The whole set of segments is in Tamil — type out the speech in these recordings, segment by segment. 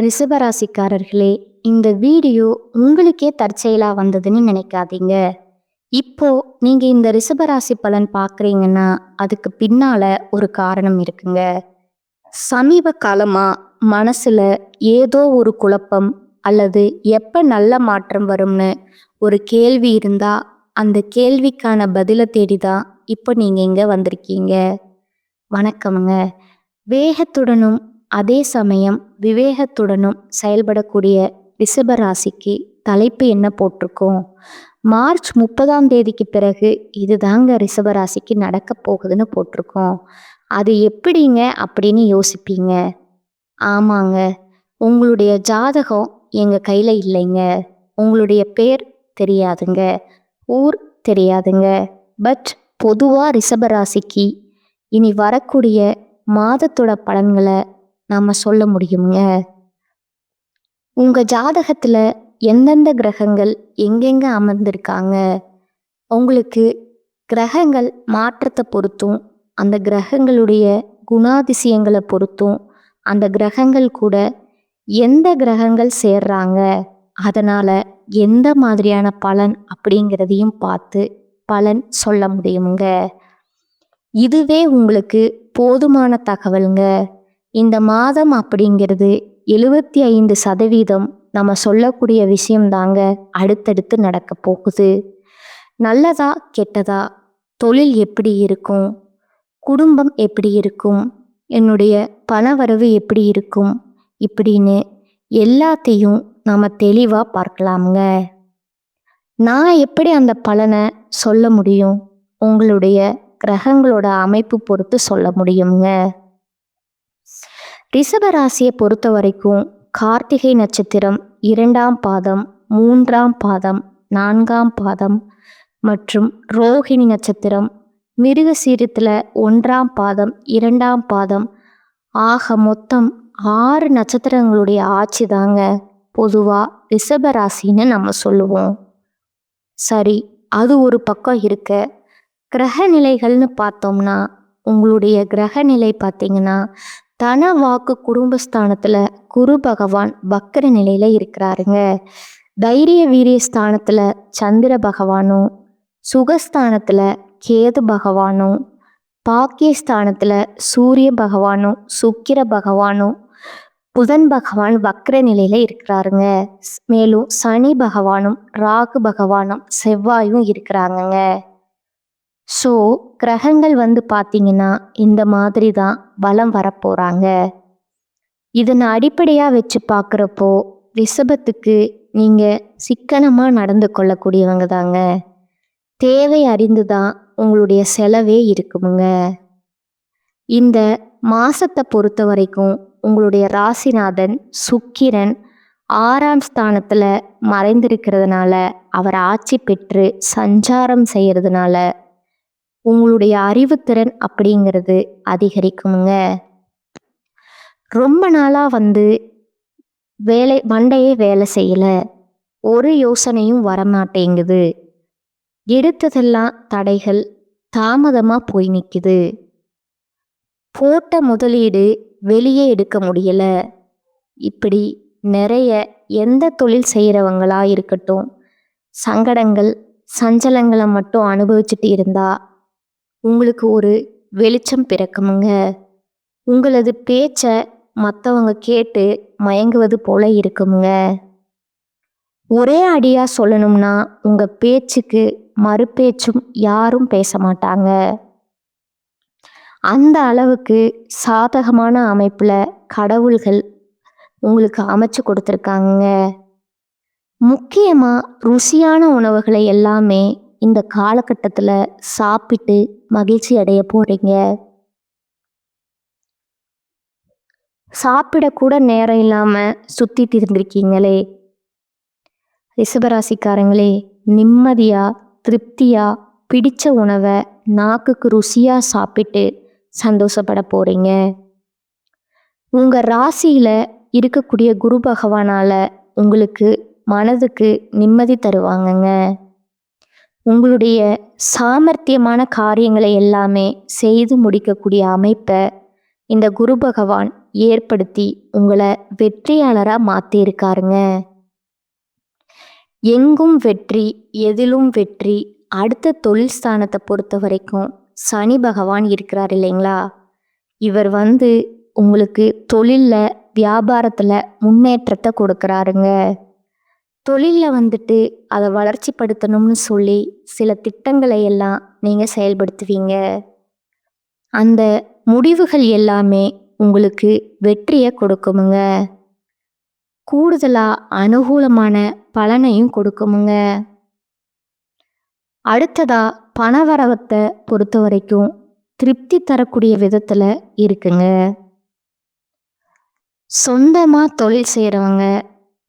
ரிஷபராசிக்காரர்களே, இந்த வீடியோ உங்களுக்கே தற்செயலா வந்ததுன்னு நினைக்காதீங்க. இப்போ நீங்க இந்த ரிஷபராசி பலன் பார்க்குறீங்கன்னா அதுக்கு பின்னால ஒரு காரணம் இருக்குங்க. சமீப காலமா மனசுல ஏதோ ஒரு குழப்பம் அல்லது எப்ப நல்ல மாற்றம் வரும்னு ஒரு கேள்வி இருந்தா அந்த கேள்விக்கான பதிலை தேடிதான் இப்போ நீங்க இங்க வந்திருக்கீங்க. வணக்கமுங்க. வேகத்துடனும் அதே சமயம் விவேகத்துடனும் செயல்படக்கூடிய ரிஷபராசிக்கு தலைப்பு என்ன போட்டிருக்கோம்? மார்ச் 30ஆம் தேதிக்கு பிறகு இதுதாங்க ரிஷபராசிக்கு நடக்க போகுதுன்னு போட்டிருக்கோம். அது எப்படிங்க அப்படின்னு யோசிப்பீங்க. ஆமாங்க, உங்களுடைய ஜாதகம் எங்கள் கையில் இல்லைங்க. உங்களுடைய பேர் தெரியாதுங்க, ஊர் தெரியாதுங்க. பட் பொதுவாக ரிஷபராசிக்கு இனி வரக்கூடிய மாதத்தோட பலன்களை நாம் சொல்ல முடியுங்க. உங்கள் ஜாதகத்தில் எந்தெந்த கிரகங்கள் எங்கெங்கே அமர்ந்திருக்காங்க, உங்களுக்கு கிரகங்கள் மாற்றத்தை பொறுத்தும் அந்த கிரகங்களுடைய குணாதிசயங்களை பொறுத்தும் அந்த கிரகங்கள் கூட எந்த கிரகங்கள் சேர்றாங்க, அதனால் எந்த மாதிரியான பலன் அப்படிங்கிறதையும் பார்த்து பலன் சொல்ல முடியுங்க. இதுவே உங்களுக்கு போதுமான தகவலுங்க. இந்த மாதம் அப்படிங்கிறது 75% நம்ம சொல்லக்கூடிய விஷயம்தாங்க அடுத்தடுத்து நடக்க போகுது. நல்லதா கெட்டதா, தொழில் எப்படி இருக்கும், குடும்பம் எப்படி இருக்கும், என்னுடைய பணவரவு எப்படி இருக்கும், இப்படின்னு எல்லாத்தையும் நம்ம தெளிவாக பார்க்கலாமுங்க. நான் எப்படி அந்த பலனை சொல்ல முடியும்? உங்களுடைய கிரகங்களோட அமைப்பு பொறுத்து சொல்ல முடியுங்க. ரிஷபராசியை பொறுத்த வரைக்கும் கார்த்திகை நட்சத்திரம் 2ஆம் பாதம், 3ஆம் பாதம், 4ஆம் பாதம் மற்றும் ரோஹிணி நட்சத்திரம் மிருகசீரத்தில் 1ஆம் பாதம், 2ஆம் பாதம் ஆக மொத்தம் 6 நட்சத்திரங்களுடைய ஆட்சி தாங்க பொதுவாக ரிஷபராசின்னு நம்ம சொல்லுவோம். சரி, அது ஒரு பக்கம் இருக்க, கிரக நிலைகள்னு பார்த்தோம்னா உங்களுடைய கிரக நிலை பார்த்தீங்கன்னா தன வாக்கு குடும்பஸ்தானத்தில் குரு பகவான் வக்கர நிலையில் இருக்கிறாருங்க. தைரிய வீரிய ஸ்தானத்தில் சந்திர பகவானும், சுகஸ்தானத்தில் கேது பகவானும், பாக்கியஸ்தானத்தில் சூரிய பகவானும், சுக்கிர பகவானும், புதன் பகவான் வக்கர நிலையில் இருக்கிறாருங்க. மேலும் சனி பகவானும் ராகு பகவானும் செவ்வாயும் இருக்கிறாங்கங்க. ஸோ கிரகங்கள் பார்த்தீங்கன்னா இந்த மாதிரி தான் பலம் வரப்போகிறாங்க. இதனை அடிப்படையாக வச்சு பார்க்குறப்போ ரிஷபத்துக்கு நீங்கள் சிக்கனமாக நடந்து கொள்ளக்கூடியவங்க தாங்க. தேவை அறிந்து தான் உங்களுடைய செலவே இருக்குமுங்க. இந்த மாதத்தை பொறுத்த வரைக்கும் உங்களுடைய ராசிநாதன் சுக்கிரன் 6ஆம் ஸ்தானத்தில் மறைந்திருக்கிறதுனால, அவர் ஆட்சி பெற்று சஞ்சாரம் செய்கிறதுனால உங்களுடைய அறிவுத்திறன் அப்படிங்கிறது அதிகரிக்குமுங்க. ரொம்ப நாளாக மண்டையே வேலை செய்யலை, ஒரு யோசனையும் வரமாட்டேங்குது, எடுத்ததெல்லாம் தடைகள், தாமதமாக போய் நிற்குது, போட்ட முதலீடு வெளியே எடுக்க முடியலை, இப்படி நிறைய எந்த தொழில் செய்கிறவங்களா இருக்கட்டும் சங்கடங்கள் சஞ்சலங்களை மட்டும் அனுபவிச்சுட்டு இருந்தா உங்களுக்கு ஒரு வெளிச்சம் பிறக்குமுங்க. உங்களது பேச்சை மற்றவங்க கேட்டு மயங்குவது போல இருக்குமுங்க. ஒரே அடியாக சொல்லணும்னா உங்கள் பேச்சுக்கு மறுபேச்சும் யாரும் பேச மாட்டாங்க. அந்த அளவுக்கு சாதகமான அமைப்பில் கடவுள்கள் உங்களுக்கு அமைச்சு கொடுத்துருக்காங்க. முக்கியமாக ருசியான உணவுகளை எல்லாமே இந்த காலகட்டத்தில் சாப்பிட்டு மகிழ்ச்சி அடைய போகிறீங்க. சாப்பிடக்கூட நேரம் இல்லாமல் சுற்றிட்டு இருந்திருக்கீங்களே ரிஷபராசிக்காரங்களே, நிம்மதியாக திருப்தியாக பிடிச்ச உணவை நாக்குக்கு ருசியாக சாப்பிட்டு சந்தோஷப்பட போகிறீங்க. உங்கள் ராசியில் இருக்கக்கூடிய குரு பகவானால் உங்களுக்கு மனதுக்கு நிம்மதி தருவாங்கங்க. உங்களுடைய சாமர்த்தியமான காரியங்களை எல்லாமே செய்து முடிக்கக்கூடிய அமைப்பை இந்த குரு பகவான் ஏற்படுத்தி உங்களை வெற்றியாளரா மாத்திருக்காருங்க. எங்கும் வெற்றி, எதிலும் வெற்றி. அடுத்த தொழில் ஸ்தானத்தை பொறுத்த வரைக்கும் சனி பகவான் இருக்கிறார் இல்லைங்களா? இவர் உங்களுக்கு தொழில்ல, வியாபாரத்துல முன்னேற்றத்தை கொடுக்கறாருங்க. தொழில்ல அதை வளர்ச்சிப்படுத்தணும்னு சொல்லி சில திட்டங்களை எல்லாம் நீங்க செயல்படுத்துவீங்க. அந்த முடிவுகள் எல்லாமே உங்களுக்கு வெற்றியை கொடுக்குமுங்க. கூடுதலா அனுகூலமான பலனையும் கொடுக்குமுங்க. அடுத்ததா பணவரவத்தை பொறுத்த வரைக்கும் திருப்தி தரக்கூடிய விதத்துல இருக்குங்க. சொந்தமா தொழில் செய்யறவங்க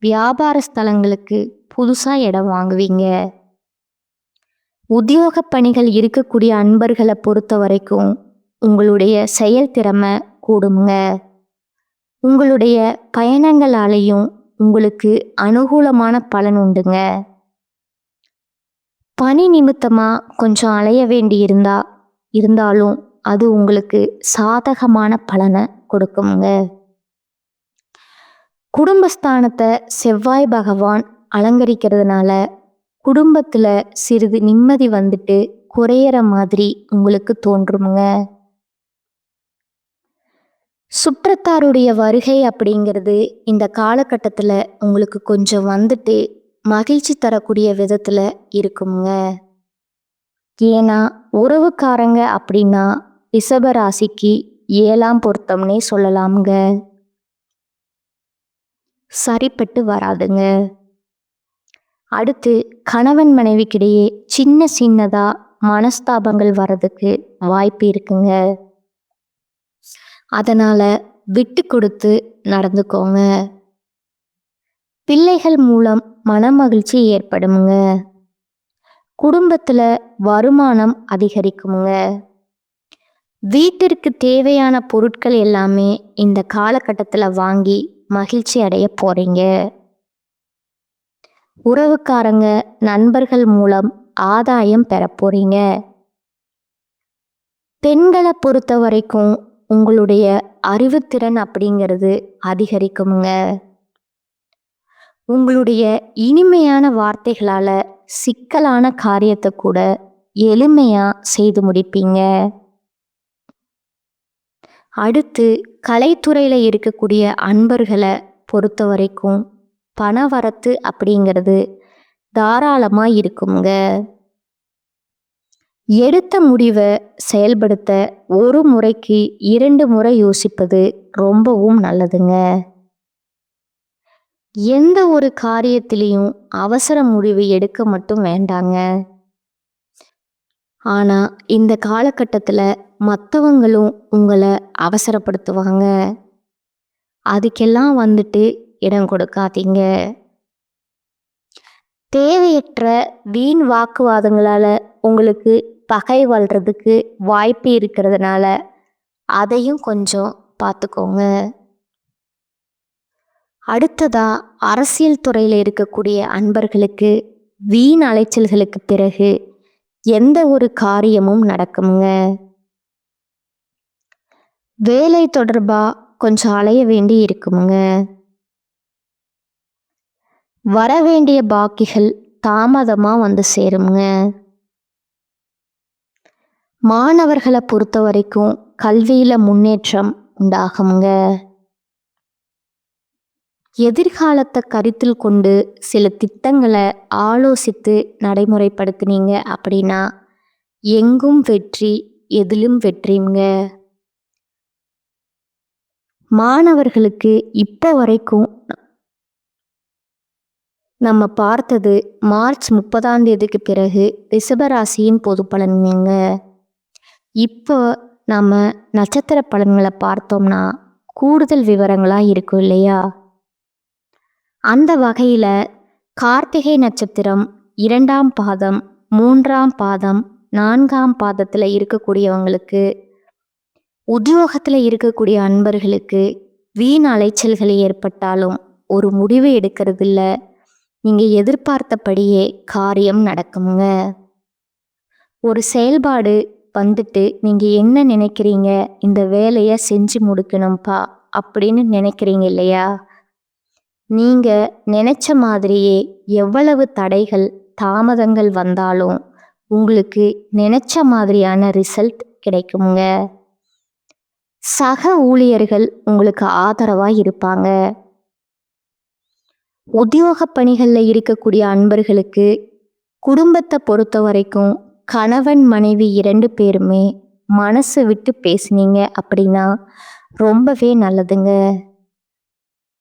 வியாபார ஸ்தலங்களுக்கு புதுசா இடம் வாங்குவீங்க. உத்தியோக பணிகள் இருக்கக்கூடிய அன்பர்களை பொறுத்த வரைக்கும் உங்களுடைய செயல்திறமை கூடுங்க. உங்களுடைய பயணங்களாலேயும் உங்களுக்கு அனுகூலமான பலன் உண்டுங்க. பணி நிமித்தமா கொஞ்சம் அலைய வேண்டி இருந்தாலும் அது உங்களுக்கு சாதகமான பலனை கொடுக்குங்க. குடும்பஸ்தானத்தை செவ்வாய் பகவான் அலங்கரிக்கிறதுனால குடும்பத்துல சிறிது நிம்மதி குறையிற மாதிரி உங்களுக்கு தோன்றுமுங்க. சுற்றத்தாருடைய வருகை அப்படிங்கிறது இந்த காலகட்டத்தில் உங்களுக்கு கொஞ்சம் மகிழ்ச்சி தரக்கூடிய விதத்தில் இருக்குங்க. ஏன்னா உறவுக்காரங்க அப்படின்னா ரிஷப ராசிக்கு 7ஆம் பொருத்தம்னே சொல்லலாமுங்க. சரிப்பட்டு வராதுங்க. அடுத்து கணவன் மனைவிக்கிடையே சின்னதா மனஸ்தாபங்கள் வர்றதுக்கு வாய்ப்பு இருக்குங்க. அதனால விட்டு கொடுத்து நடந்துக்கோங்க. பிள்ளைகள் மூலம் மனமகிழ்ச்சி ஏற்படுமுங்க. குடும்பத்துல வருமானம் அதிகரிக்குமுங்க. வீட்டிற்கு தேவையான பொருட்கள் எல்லாமே இந்த காலகட்டத்தில் வாங்கி மகிழ்ச்சி அடைய போறீங்க. உறவுக்காரங்க, நண்பர்கள் மூலம் ஆதாயம் பெற போறீங்க. பெண்களை பொறுத்த வரைக்கும் உங்களுடைய அறிவுத்திறன் அப்படிங்கிறது அதிகரிக்குமுங்க. உங்களுடைய இனிமையான வார்த்தைகளால சிக்கலான காரியத்தை கூட எளிமையா செய்து முடிப்பீங்க. அடுத்து கலைத்துறையில இருக்கக்கூடிய அன்பர்களை பொறுத்த வரைக்கும் பணவரத்து அப்படிங்கிறது தாராளமா இருக்குங்க. எடுத்த முடிவை செயல்படுத்த ஒரு முறைக்கு 2 முறை யோசிப்பது ரொம்பவும் நல்லதுங்க. எந்த ஒரு காரியத்திலையும் அவசர முடிவு எடுக்க மட்டும் வேண்டாங்க. ஆனா இந்த காலகட்டத்தில் மற்றவங்களும் உங்களை அவசரப்படுத்துவாங்க. அதுக்கெல்லாம் இடம் கொடுக்காதீங்க. தேவையற்ற வீண் வாக்குவாதங்களால உங்களுக்கு பகை வளர்றதுக்கு வாய்ப்பு இருக்கிறதுனால அதையும் கொஞ்சம் பார்த்துக்கோங்க. அடுத்ததா அரசியல் துறையில் இருக்கக்கூடிய அன்பர்களுக்கு வீண் அலைச்சல்களுக்கு பிறகு எந்த ஒரு காரியமும் நடக்குமுங்க. வேலை தொடர்பா கொஞ்சம் அலைய வேண்டி இருக்குமுங்க. வர வேண்டிய பாக்கிகள் தாமதமா சேருமுங்க. மாணவர்களை பொறுத்த வரைக்கும் கல்வியில முன்னேற்றம் உண்டாகுமுங்க. எதிர்காலத்தை கருத்தில் கொண்டு சில திட்டங்களை ஆலோசித்து நடைமுறைப்படுத்தினீங்க அப்படின்னா எங்கும் வெற்றி, எதிலும் வெற்றிங்க. மாணவர்களுக்கு இப்போ வரைக்கும் நம்ம பார்த்தது மார்ச் 30ஆம் தேதிக்கு பிறகு ரிஷபராசியின் பொது பலன்ங்க. இப்போ நம்ம நட்சத்திர பலன்களை பார்த்தோம்னா கூடுதல் விவரங்களாக இருக்கும் இல்லையா? அந்த வகையில் கார்த்திகை நட்சத்திரம் 2ஆம் பாதம், 3ஆம் பாதம், 4ஆம் பாதத்தில் இருக்கக்கூடியவங்களுக்கு, உத்தியோகத்தில் இருக்கக்கூடிய அன்பர்களுக்கு வீண் அலைச்சல்கள் ஏற்பட்டாலும் ஒரு முடிவு எடுக்கிறதில்ல. நீங்கள் எதிர்பார்த்தபடியே காரியம் நடக்குங்க. ஒரு செயல்பாடு நீங்கள் என்ன நினைக்கிறீங்க, இந்த வேலையை செஞ்சு முடிக்கணும்ப்பா அப்படின்னு நினைக்கிறீங்க இல்லையா? நீங்க நினைச்ச மாதிரியே எவ்வளவு தடைகள், தாமதங்கள் வந்தாலும் உங்களுக்கு நினைச்ச மாதிரியான ரிசல்ட் கிடைக்குங்க. சக ஊழியர்கள் உங்களுக்கு ஆதரவா இருப்பாங்க. உத்தியோக பணிகள்ல இருக்கக்கூடிய அன்பர்களுக்கு குடும்பத்தை பொறுத்த வரைக்கும் கணவன் மனைவி 2 பேருமே மனசு விட்டு பேசுனீங்க அப்படின்னா ரொம்பவே நல்லதுங்க.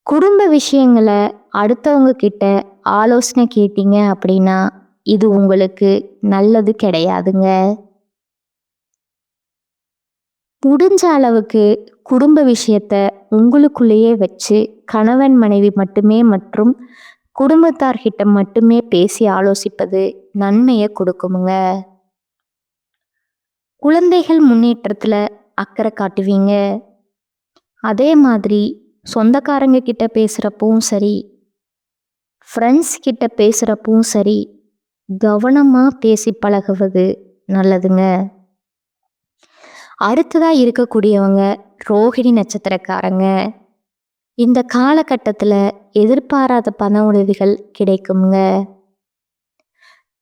குடும்ப விஷயங்களை அடுத்தவங்க கிட்ட ஆலோசனை கேட்டீங்க அப்படின்னா இது உங்களுக்கு நல்லது கிடையாதுங்க. முடிஞ்ச அளவுக்கு குடும்ப விஷயத்த உங்களுக்குள்ளேயே வச்சு கணவன் மனைவி மட்டுமே மற்றும் குடும்பத்தார்கிட்ட மட்டுமே பேசி ஆலோசிப்பது நன்மையை கொடுக்குமுங்க. குழந்தைகள் முன்னேற்றத்துல அக்கறை காட்டுவீங்க. அதே மாதிரி சொந்தக்காரங்க கிட்ட பேசுறப்பவும் சரி, ஃப்ரெண்ட்ஸ் கிட்ட பேசுறப்பவும் சரி, கவனமா பேசி பழகுவது நல்லதுங்க. அடுத்ததா இருக்கக்கூடியவங்க ரோகிணி நட்சத்திரக்காரங்க. இந்த காலகட்டத்துல எதிர்பாராத பண உதவிகள் கிடைக்குங்க.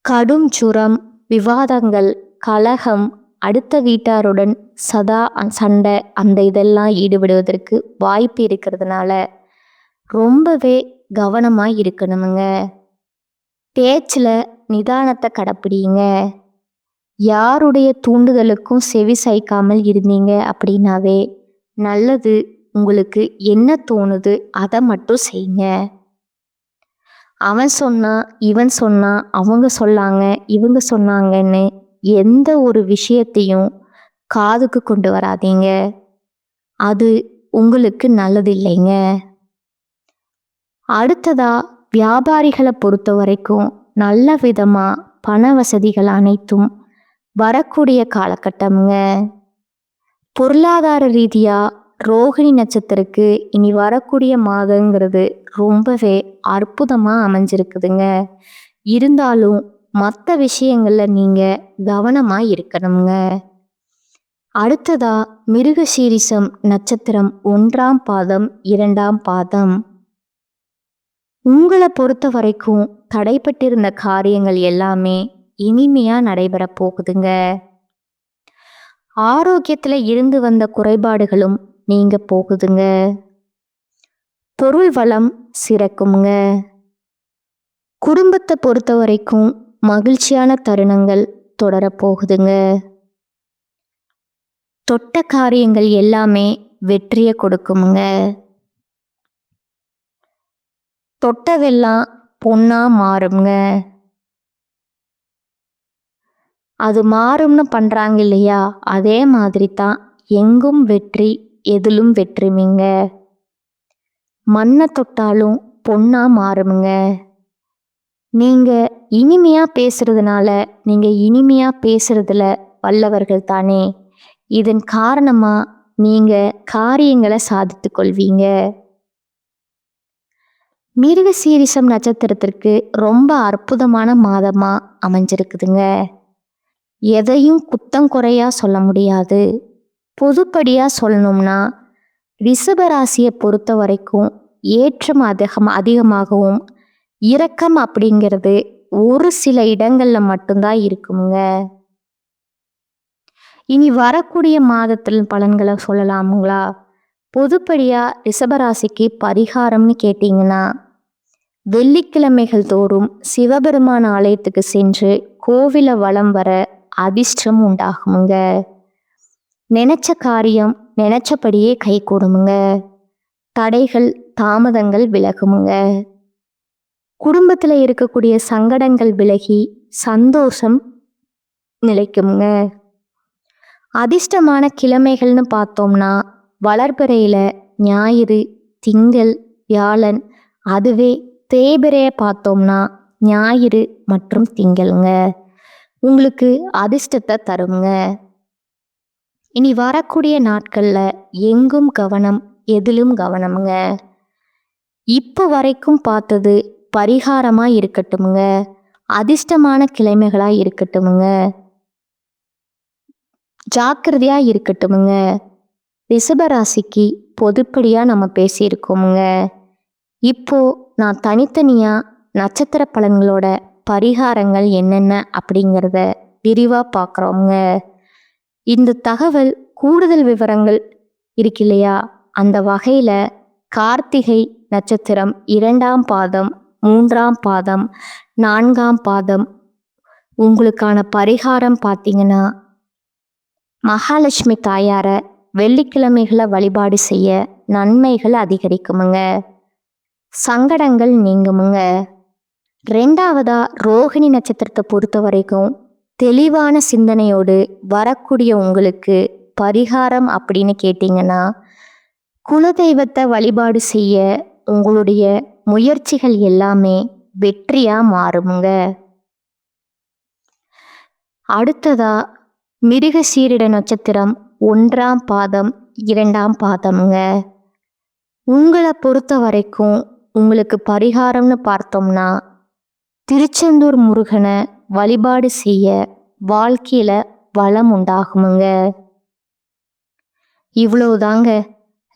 கடும் ஜுரம், விவாதங்கள், கலகம், அடுத்த வீட்டாருடன் சதா சண்டை அந்த இதெல்லாம் ஈடுபடுவதற்கு வாய்ப்பு இருக்கிறதுனால ரொம்பவே கவனமா இருக்கணுமுங்க. பேச்சுல நிதானத்தை கடைப்பிடிங்க. யாருடைய தூண்டுதலுக்கும் செவி சாய்க்காமல் இருந்தீங்க அப்படின்னாவே நல்லது. உங்களுக்கு என்ன தோணுது அதை மட்டும் செய்யுங்க. அவன் சொன்னா, இவன் சொன்னா, அவங்க சொன்னாங்க, இவங்க சொன்னாங்கன்னு எந்த ஒரு விஷயத்தையும் காதுக்கு கொண்டு வராதீங்க. அது உங்களுக்கு நல்லது இல்லைங்க. அடுத்ததா வியாபாரிகளை பொறுத்த வரைக்கும் நல்ல விதமா பண வசதிகள் அனைத்தும் வரக்கூடிய காலகட்டம்ங்க. பொருளாதார ரீதியா ரோகிணி நட்சத்திரக்கு இனி வரக்கூடிய மாதங்கிறது ரொம்பவே அற்புதமா அமைஞ்சிருக்குதுங்க. இருந்தாலும் மற்ற விஷயங்கள்ல நீங்க கவனமா இருக்கணுங்க. அடுத்ததா மிருகசீரிஷம் நட்சத்திரம் 1ஆம் பாதம் 2ஆம் பாதம். உங்களை பொறுத்த வரைக்கும் தடைப்பட்டிருந்த காரியங்கள் எல்லாமே இனிமையா நடைபெற போகுதுங்க. ஆரோக்கியத்துல இருந்து வந்த குறைபாடுகளும் நீங்க போகுதுங்க. பொருள் வளம் சிறக்குங்க. குடும்பத்தை பொறுத்த வரைக்கும் மகிழ்ச்சியான தருணங்கள் தொடரப்போகுதுங்க. தொட்ட காரியங்கள் எல்லாமே வெற்றியை கொடுக்குமுங்க. தொட்டதெல்லாம் பொண்ணா மாறுங்க. அது மாறும்னு பண்றாங்க இல்லையா, அதே மாதிரி தான் எங்கும் வெற்றி, எதிலும் வெற்றிமிங்க. மண்ணை தொட்டாலும் பொண்ணா மாறுமுங்க. நீங்க இனிமையா பேசுறதுனால நீங்க இனிமையா பேசுறதுல வல்லவர்கள் தானே. இதன் காரணமா நீங்க காரியங்களை சாதித்து கொள்வீங்க. மிருகசீரிஷம் நட்சத்திரத்திற்கு ரொம்ப அற்புதமான மாதமா அமைஞ்சிருக்குதுங்க. எதையும் குத்தம் குறையா சொல்ல முடியாது. பொதுப்படியா சொல்லணும்னா ரிஷபராசியை பொறுத்த வரைக்கும் ஏற்றம் அதிகமாகவும் இரக்கம் அப்படிங்கிறது ஒரு சில இடங்கள்ல மட்டும்தான் இருக்குங்க. இனி வரக்கூடிய மாதத்தில் பலன்களை சொல்லலாமுங்களா? பொதுப்படியா ரிஷபராசிக்கு பரிகாரம்னு கேட்டீங்கன்னா, வெள்ளிக்கிழமைகள் தோறும் சிவபெருமான் ஆலயத்துக்கு சென்று கோவில வலம் வர அதிர்ஷ்டம் உண்டாகுமுங்க. நினைச்ச காரியம் நினைச்சபடியே கை கூடுமுங்க. தடைகள் தாமதங்கள் விலகுமுங்க. குடும்பத்துல இருக்கக்கூடிய சங்கடங்கள் விலகி சந்தோஷம் நிலைக்குமுங்க. அதிர்ஷ்டமான கிழமைகள்னு பார்த்தோம்னா வளர்பிறையில ஞாயிறு, திங்கள், வியாழன். அதுவே தேய்பிறைய பார்த்தோம்னா ஞாயிறு மற்றும் திங்கள்ங்க உங்களுக்கு அதிர்ஷ்டத்தை தருங்க. இனி வரக்கூடிய நாட்கள்ல எங்கும் கவனம், எதிலும் கவனமுங்க. இப்போ வரைக்கும் பார்த்தது பரிகாரமா இருக்கட்டுமுங்க, அதிர்ஷ்டமான கிழமைகளா இருக்கட்டுமுங்க, ஜாக்கிரதையா இருக்கட்டுமுங்க. ரிஷபராசிக்கு பொதுப்படியாக நம்ம பேசியிருக்கோமுங்க. இப்போ நான் தனித்தனியாக நட்சத்திர பலன்களோட பரிகாரங்கள் என்னென்ன அப்படிங்கிறத விரிவாக பார்க்குறோங்க. இந்த தகவல் கூடுதல் விவரங்கள் இருக்கு இல்லையா, அந்த வகையில் கார்த்திகை நட்சத்திரம் 2ஆம் பாதம், 3ஆம் பாதம், 4ஆம் பாதம் உங்களுக்கான பரிகாரம் பார்த்தீங்கன்னா, மகாலட்சுமி தாயாரை வெள்ளிக்கிழமைகளை வழிபாடு செய்ய நன்மைகள் அதிகரிக்குமுங்க, சங்கடங்கள் நீங்குமுங்க. 2ஆவதா ரோகிணி நட்சத்திரத்தை பொறுத்த வரைக்கும் தெளிவான சிந்தனையோடு வரக்கூடிய உங்களுக்கு பரிகாரம் அப்படின்னு கேட்டிங்கன்னா, குலதெய்வத்தை வழிபாடு செய்ய உங்களுடைய முயற்சிகள் எல்லாமே வெற்றியாக மாறுமுங்க. அடுத்ததா மிருகசீரிட நட்சத்திரம் 1ஆம் பாதம், 2ஆம் பாதம்ங்க. உங்களை பொறுத்த வரைக்கும் உங்களுக்கு பரிகாரம்னு பார்த்தோம்னா, திருச்செந்தூர் முருகனை வழிபாடு செய்ய வாழ்க்கையில் வளம் உண்டாகுமுங்க. இவ்வளவுதாங்க.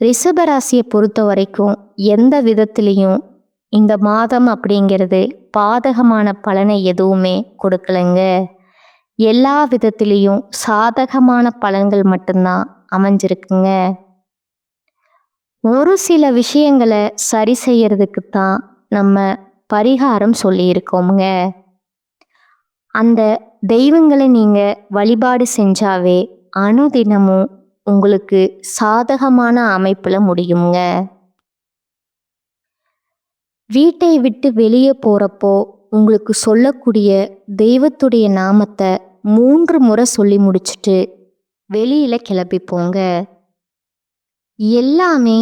ரிஷபராசியை பொறுத்த வரைக்கும் எந்த விதத்துலேயும் இந்த மாதம் அப்படிங்கிறது பாதகமான பலனை எதுவுமே கொடுக்கலைங்க. எல்லா விதத்திலையும் சாதகமான பலன்கள் மட்டும்தான் அமைஞ்சிருக்குங்க. ஒரு சில விஷயங்களை சரி செய்யறதுக்கு தான் நம்ம பரிகாரம் சொல்லியிருக்கோமுங்க. அந்த தெய்வங்களை நீங்கள் வழிபாடு செஞ்சாவே அனுதினமும் உங்களுக்கு சாதகமான அமைப்பில் முடியுங்க. வீட்டை விட்டு வெளியே போகிறப்போ உங்களுக்கு சொல்லக்கூடிய தெய்வத்துடைய நாமத்தை 3 முறை சொல்லி முடிச்சுட்டு வெளியில் கிளம்பி போங்க. எல்லாமே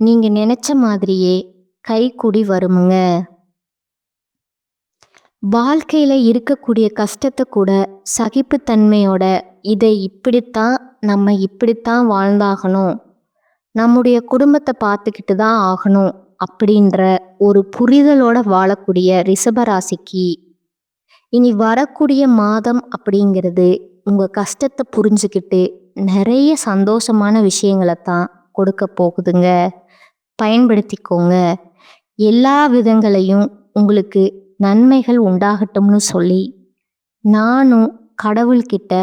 நீங்கள் நினச்ச மாதிரியே கைக்கூடி வருமுங்க. வாழ்க்கையில் இருக்கக்கூடிய கஷ்டத்தை கூட சகிப்புத்தன்மையோட இதை நம்ம இப்படித்தான் வாழ்ந்தாகணும், நம்முடைய குடும்பத்தை பார்த்துக்கிட்டு தான் ஆகணும் அப்படின்ற ஒரு புரிதலோட வாழக்கூடிய ரிஷபராசிக்கு இனி வரக்கூடிய மாதம் அப்படிங்கிறது உங்கள் கஷ்டத்தை புரிஞ்சுக்கிட்டு நிறைய சந்தோஷமான விஷயங்களை தான் கொடுக்க போகுதுங்க. பயன்படுத்திக்கோங்க. எல்லா விதங்களையும் உங்களுக்கு நன்மைகள் உண்டாகட்டும்னு சொல்லி நானும் கடவுள்கிட்ட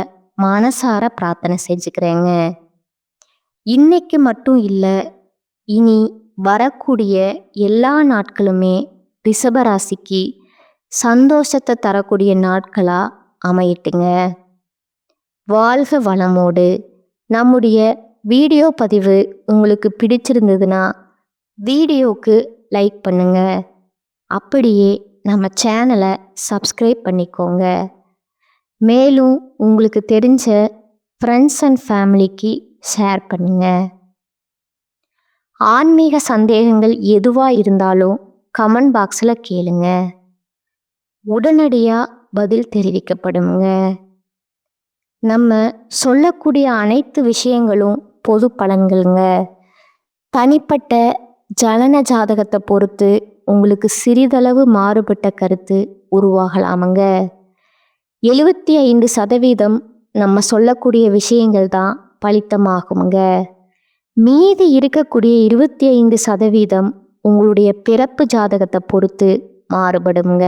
மனசார பிரார்த்தனை செஞ்சுக்கிறேங்க. இன்னைக்கு மட்டும் இல்லை, இனி வரக்கூடிய எல்லா நாட்களுமே ரிஷபராசிக்கு சந்தோஷத்தை தரக்கூடிய நாட்களாக அமையட்டுங்க. வாழ்க வளமோடு. நம்முடைய வீடியோ பதிவு உங்களுக்கு பிடிச்சிருந்ததுன்னா வீடியோவுக்கு லைக் பண்ணுங்க. அப்படியே நம்ம சேனலை சப்ஸ்கிரைப் பண்ணிக்கோங்க. மேலும் உங்களுக்கு தெரிஞ்ச ஃப்ரெண்ட்ஸ் அண்ட் ஃபேமிலிக்கு ஷேர் பண்ணுங்க. ஆன்மீக சந்தேகங்கள் எதுவாக இருந்தாலும் கமெண்ட் பாக்ஸில் கேளுங்க, உடனடியாக பதில் தெரிவிக்கப்படுங்க. நம்ம சொல்லக்கூடிய அனைத்து விஷயங்களும் பொது பலன்களுங்க. தனிப்பட்ட ஜனன ஜாதகத்தை பொறுத்து உங்களுக்கு சிறிதளவு மாறுபட்ட கருத்து உருவாகலாமுங்க. 75% நம்ம சொல்லக்கூடிய விஷயங்கள் தான் பலித்தமாகுங்க. மீதி இருக்கக்கூடிய 25% உங்களுடைய பிறப்பு ஜாதகத்தை பொறுத்து மாறுபடுங்க.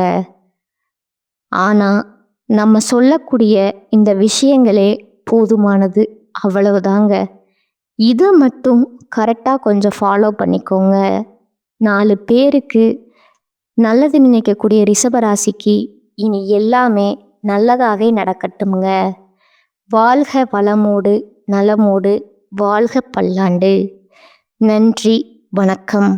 ஆனால் நம்ம சொல்லக்கூடிய இந்த விஷயங்களே போதுமானது, அவ்வளவுதாங்க. இதை மட்டும் கரெக்டாக கொஞ்சம் ஃபாலோ பண்ணிக்கோங்க. 4 பேருக்கு நல்லது நினைக்கக்கூடிய ரிஷபராசிக்கு இனி எல்லாமே நல்லதாகவே நடக்கட்டுங்க. வாழ்க வளமோடு நலமோடு, வாழ்க பல்லாண்டு. நன்றி, வணக்கம்.